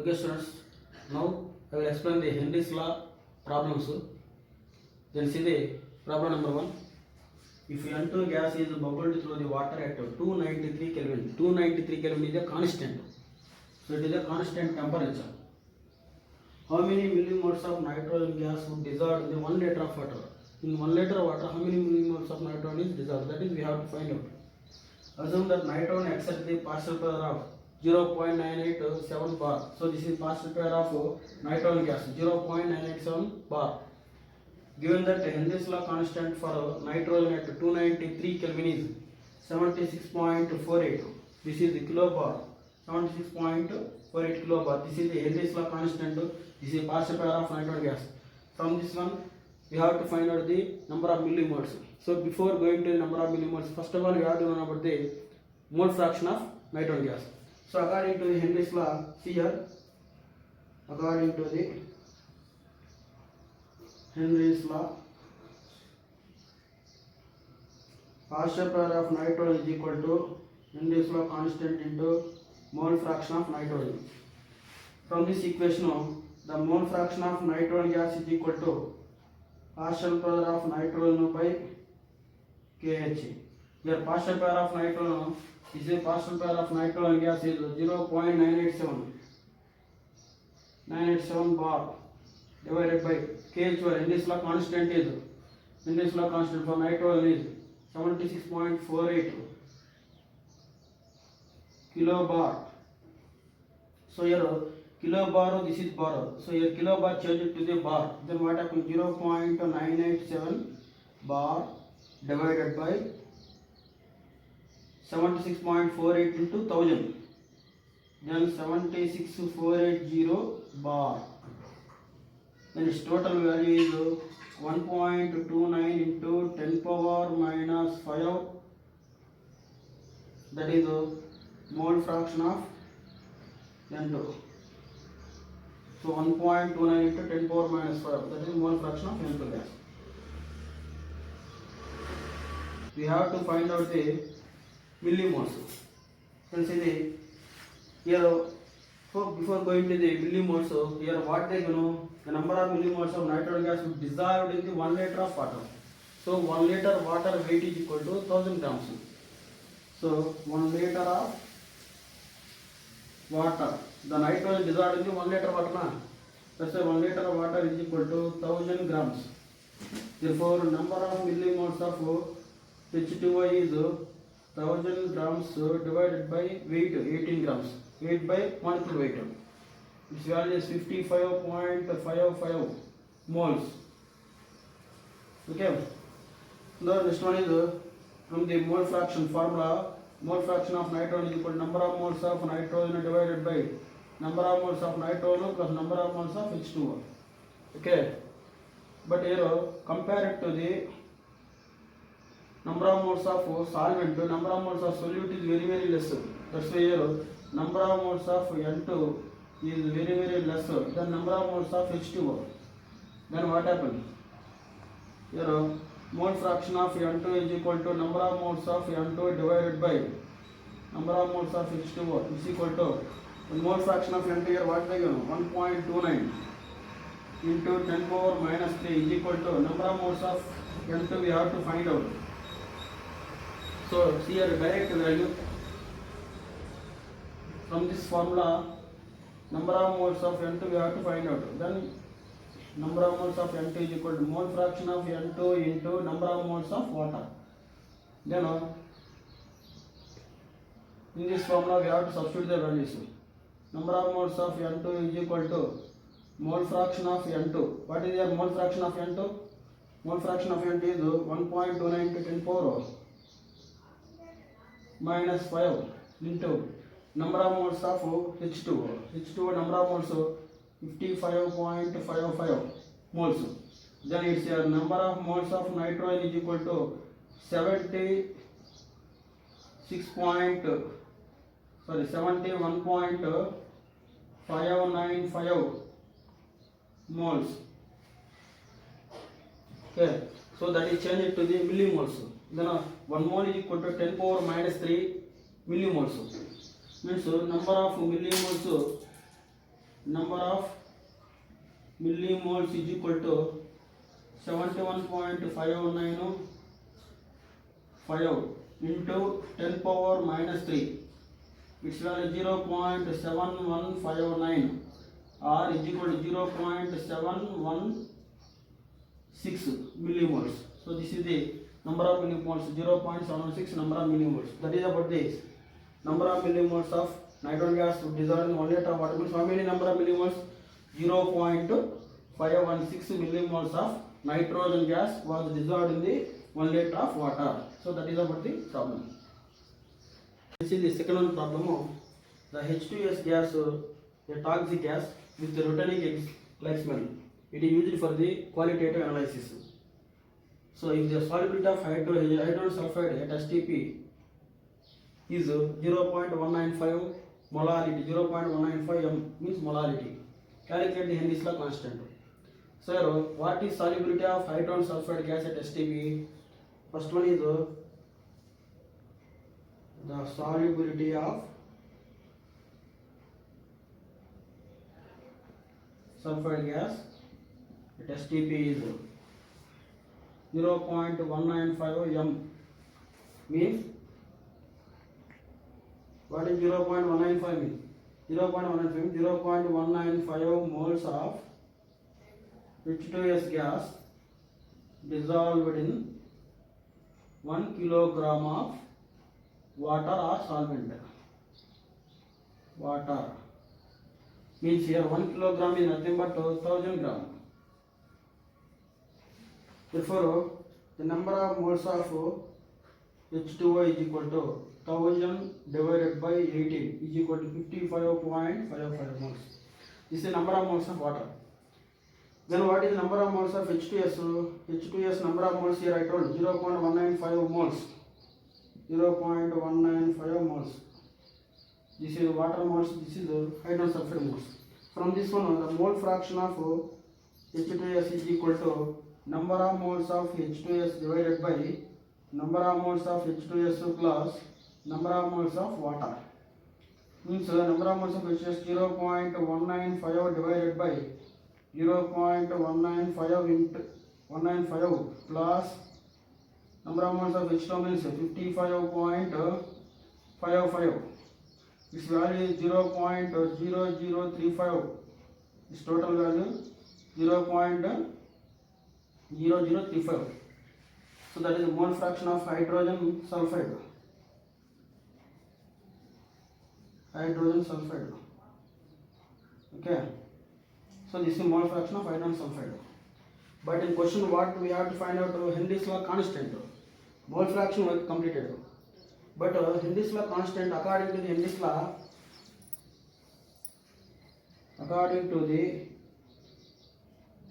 Okay students, now I will explain the Henry's law problems. Then see the problem number 1. If N2 gas is bubbled through the water at 293 Kelvin, 293 Kelvin is a constant. So it is a constant temperature. How many millimoles of nitrogen gas would dissolve in the 1 liter of water? In 1 liter of water, how many millimoles of nitrogen is dissolved? That is, we have to find out. Assume that nitrogen exceeds the partial pressure of 0.987 bar. So this is partial pressure of nitrogen gas 0.987 bar. Given that Henry's law constant for nitrogen at 293 Kelvin is 76.48. This is the kilobar. 76.48 kilobar. This is the Henry's law constant. This is partial pressure of nitrogen gas. From this one, we have to find out the number of millimoles. So before going to the number of millimoles, first of all we have to know about the mole fraction of nitrogen gas. So according to the Henry's law, see here, according to the Henry's law, partial pressure of nitrogen is equal to Henry's law constant into mole fraction of nitrogen. From this equation, the mole fraction of nitrogen gas is equal to partial pressure of nitrogen by kH. Here partial pressure of nitrogen, this is partial pressure of nitrogen gas is 0.987 bar divided by kH, where Henry's law constant is, Henry's law constant for nitrogen is 76.48 kilobar. So here kilobar, this is bar. So here kilobar changed to the bar. Then what happens? 0.987 bar divided by 76.48 into 1000. Then 76480 bar. Then its total value is 1.29 into 10 power minus 5. That is mole fraction of N2. So 1.29 into 10 power minus 5. That is mole fraction of N2 gas. We have to find out the millimoles. Can see the here. So before going to the millimoles, here what they know, the number of millimoles of nitrogen gas would dissolved in the 1 liter of water. So 1 liter water weight is equal to 1000 grams. So 1 liter of water, the nitrogen dissolved in the 1 liter water. Na? That's why 1 liter of water is equal to 1000 grams. Therefore, number of millimoles of H2O is 1000 grams divided by weight 18 grams. Weight by molecular weight. Its value is 55.55 moles. Okay. The next one is from the mole fraction formula. Mole fraction of nitrogen is equal to number of moles of nitrogen divided by number of moles of nitrogen plus number of moles of H2O. Okay. But here compare it to the number of moles of solvent, number of moles of solute is very less. That's why here number of moles of N2 is very less than number of moles of H2O. Then what happens? Here mole fraction of N2 is equal to number of moles of N2 divided by number of moles of H2O is equal to the mole fraction of N2 here what they know 1.29 into 10 power minus 3 is equal to number of moles of N2 we have to find out. So see here direct value from this formula, number of moles of N2 we have to find out. Then number of moles of N2 is equal to mole fraction of N2 into number of moles of water. Then in this formula we have to substitute the values. Number of moles of N2 is equal to mole fraction of N2. What is the mole fraction of N2? Mole fraction of N2 is 1.29 to 10 power minus 5 into number of moles of H2O. H2O number of moles 55.55 moles. Then its number of moles of nitrogen is equal to 71.595 moles. Okay, so that is changed to the millimoles. Then 1 mole is equal to 10 power minus 3 millimoles. Means number of millimoles number of millimoles is equal to 71.595 into 10 power minus 3. Its value 0.7159 or is equal to 0.716 millimoles. So this is the number of millimoles, 0.716 number of millimoles. That is about this number of millimoles of nitrogen gas dissolved in 1 liter of water. Means how many number of millimoles? 0.516 millimoles of nitrogen gas was dissolved in the 1 liter of water. So that is about the problem. This is the second one problem of the H2S gas, a toxic gas with the returning like smell. It is used for the qualitative analysis. So if the solubility of hydrogen sulfide at STP is 0.195 molarity, 0.195 m means molarity. Calculate the Henry's law constant. So what is solubility of hydrogen sulfide gas at STP? First one is the solubility of sulfide gas at STP is 0.195 m means what is 0.195 mean? 0.195 moles of H2S gas dissolved in 1 kilogram of water or solvent. Water means here 1 kilogram is nothing but 1000 gram. Therefore, the number of moles of H2O is equal to 1000 divided by 18 is equal to 55.55 moles. This is the number of moles of water. Then what is the number of moles of H2S? H2S number of moles here I told 0.195 moles. 0.195 moles. This is water moles, this is hydrogen sulfide moles. From this one, the mole fraction of H2S is equal to number of moles of H2S divided by number of moles of H2S plus number of moles of water. Means number of moles of H2S 0.195 divided by 0.195 into 195 plus number of moles of H2O means 55.55. This value is 0.0035. This total value 0.0035. So that is the mole fraction of hydrogen sulfide. Hydrogen sulfide. Okay. So this is mole fraction of hydrogen sulfide. But in question what we have to find out Henry's law constant. Mole fraction work completed. But Henry's law constant according to the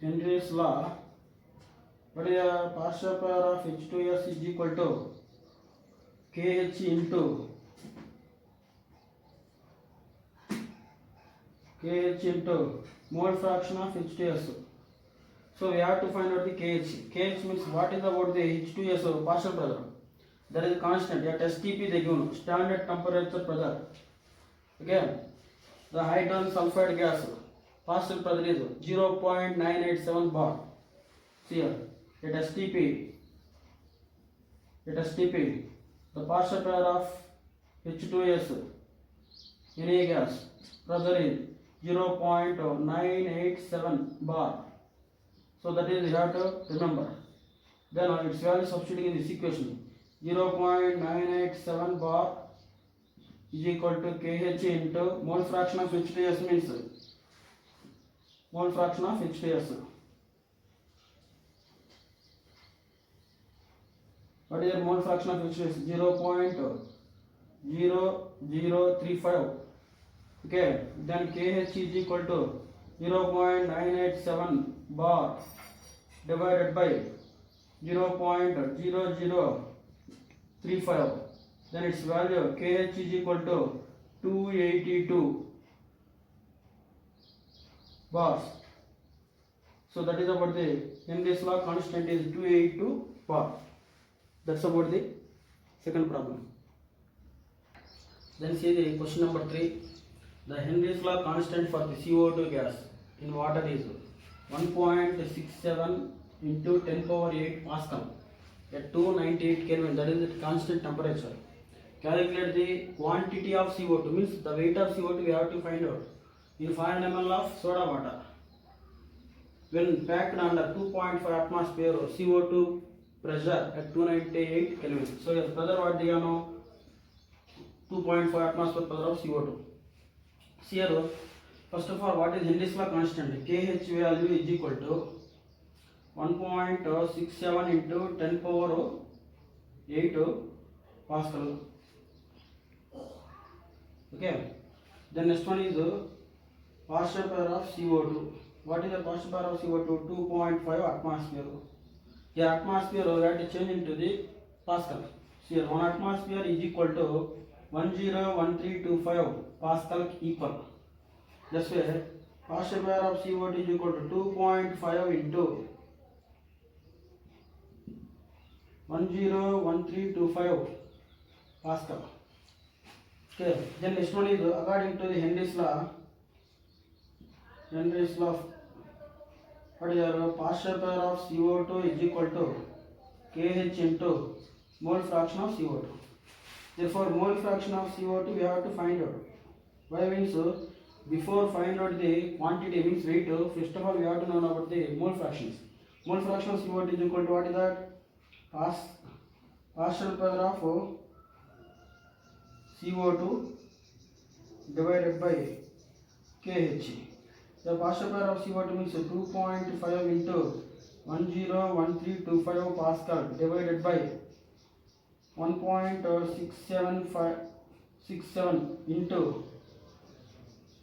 Henry's law, what is the partial power of H2S is equal to KH into mole fraction of H2S. So we have to find out the KH. KH means what is about the H2S partial pressure. There is a constant at STP they given standard temperature pressure. Okay, the hydrogen sulfide gas partial pressure is 0.987 bar. See here at STP the partial pressure of H2S any gas pressure is 0.987 bar. So that is you have to remember. Then its value substituting in this equation 0.987 bar is equal to KH into mole fraction of H2S means mole fraction of H2S. What is the mole fraction of H2S? 0.0035. Okay, then KH is equal to 0.987 bar divided by 0.0035. Then its value KH is equal to 282 bars. So that is about the Henry's law constant is 282 bar. That's about the second problem. Then see the question number 3. The Henry's law constant for the CO2 gas in water is 1.67 into 10 power 8 Pascal at 298 Kelvin. That is the constant temperature. Calculate the quantity of CO2, means the weight of CO2 we have to find out. In 500 ml of soda water, when packed under 2.5 atmosphere CO2 pressure at 298 Kelvin. So here pressure what they know, 2.5 atmosphere pressure of CO2. See here, first of all, what is Henry's law constant? KH value is equal to 1.67 into 10 power 8 Pascal. Okay. Then next one is partial pressure of CO2. What is the partial pressure of CO2? 2.5 atmosphere. The atmosphere we have to change into the Pascal. So here 1 atmosphere is equal to 101325 Pascal equal. That's why partial pressure of CO2 is equal to 2.5 into 101325 Pascal. Okay. Then next one is according to the Henry's law. Henry's law. What is your partial pressure of CO2 is equal to KH into mole fraction of CO2. Therefore, mole fraction of CO2 we have to find out. Why means before find out the quantity means weight, first of all we have to know about the mole fractions. Mole fraction of CO2 is equal to what is that? Partial pressure of CO2 divided by KH. The partial pressure of CO2 means 2.5 into 101325 Pascal divided by 1.67 into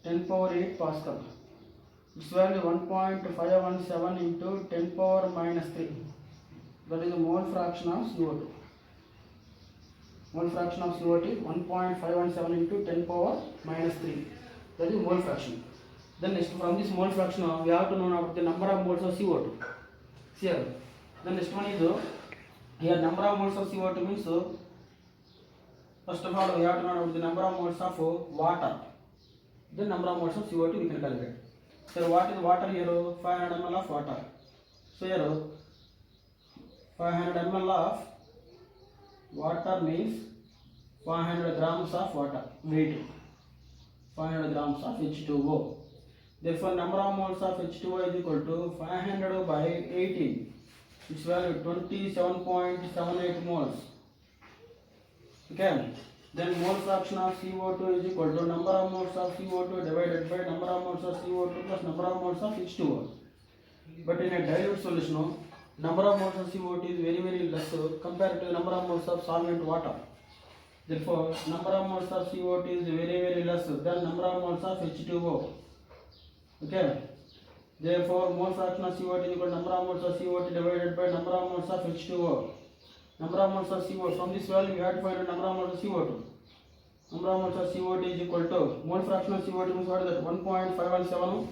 10 power 8 Pascal. Its value 1.517 into 10 power minus 3. That is the mole fraction of CO2. Mole fraction of CO2 is 1.517 into 10 power minus 3. That is mole fraction. Then next, from this mole fraction we have to know about the number of moles of CO2. Here. Then next one is here number of moles of CO2 means first of all we have to know about the number of moles of water. Then number of moles of CO2 we can calculate. So what is water here? 500 ml of water. So here 500 ml of water means 500 grams of water weight. 500 grams of H2O. Therefore, number of moles of H2O is equal to 500 by 18. Its value 27.78 moles. Okay. Then mole fraction of CO2 is equal to number of moles of CO2 divided by number of moles of CO2 plus number of moles of H2O. But in a dilute solution, number of moles of CO2 is very less compared to the number of moles of solvent water. Therefore, number of moles of CO2 is very less than number of moles of H2O. Okay. Therefore, mole fraction of CO2 is equal to number of moles of CO2 divided by number of moles of H2O. Number of moles of CO2. From this value, we have to find the number of moles of CO2. Number of moles of CO2 is equal to mole fraction of CO2 means what is that? 1.517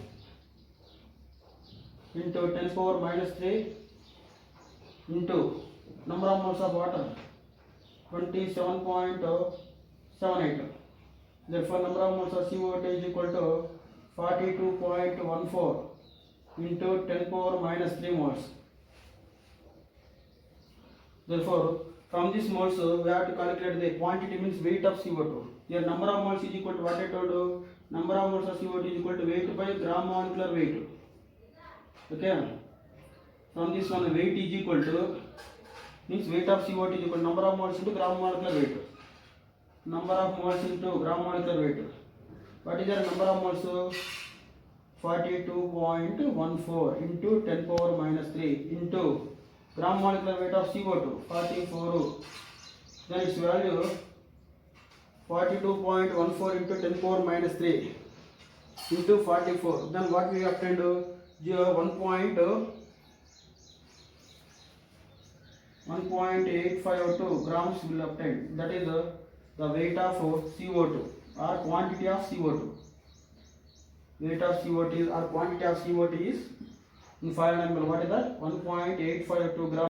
into 10 power minus 3 into number of moles of water 27.78. Therefore, number of moles of CO2 is equal to 42.14 into 10 power minus 3 moles. Therefore, from this moles we have to calculate the quantity means weight of CO2. Here number of moles is equal to what I told you. Number of moles of CO2 is equal to weight by gram molecular weight. Okay. From this one weight is equal to means weight of CO2 is equal to number of moles into gram molecular weight. Number of moles into gram molecular weight. What is the number of moles? 42.14 into 10 power minus 3 into gram molecular weight of CO2 44. Then its value 42.14 into 10 power minus 3 into 44. Then what we obtained? 1.852 grams will obtain. That is the weight of CO2 or quantity of CO2. Weight of CO2 is or quantity of CO2 is in 500 ml. What is that? 1.852 grams.